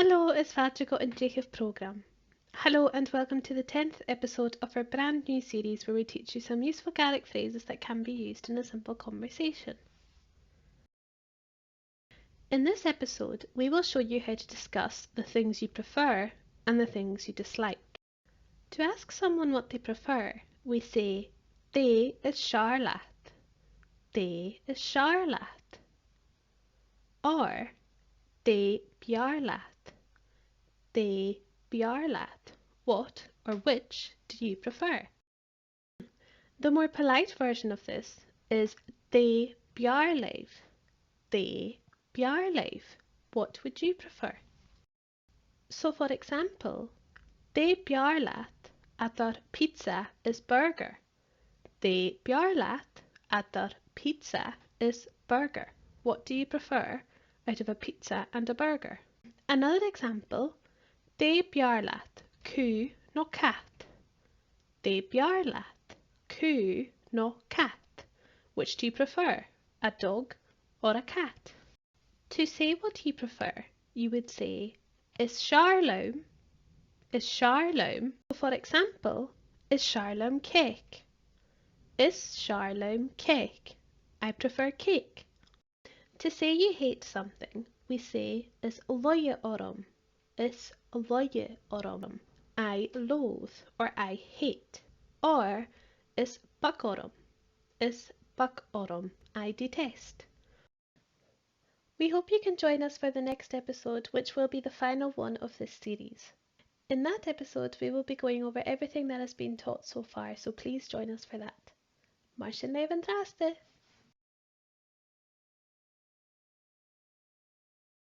Hello, it's Fáilte and Jacob programme. Hello and welcome to the 10th episode of our brand new series where we teach you some useful Gaelic phrases that can be used in a simple conversation. In this episode, we will show you how to discuss the things you prefer and the things you dislike. To ask someone what they prefer, we say, "They is Charlotte." They is Charlotte. Or, they Bjarlat. They Bjarlat. What or which do you prefer? The more polite version of this is they Bjarleif. They Bjarleif. What would you prefer? So for example, they Bjarlat at their pizza is burger. They Bjarlat at their pizza is burger. What do you prefer out of a pizza and a burger? Another example, they Bjarlat cú no cat. They Bjarlat cú no cat. Which do you prefer, a dog or a cat? To say what you prefer, you would say, is Charloam? Is Charloam? For example, is Charloam cake? Is Charloam cake? I prefer cake. To say you hate something, we say, is loie orum. Is loie orum. I loathe or I hate. Or is buck orum. Is buck orum. I detest. We hope you can join us for the next episode, which will be the final one of this series. In that episode, we will be going over everything that has been taught so far, so please join us for that. Martin leven draste!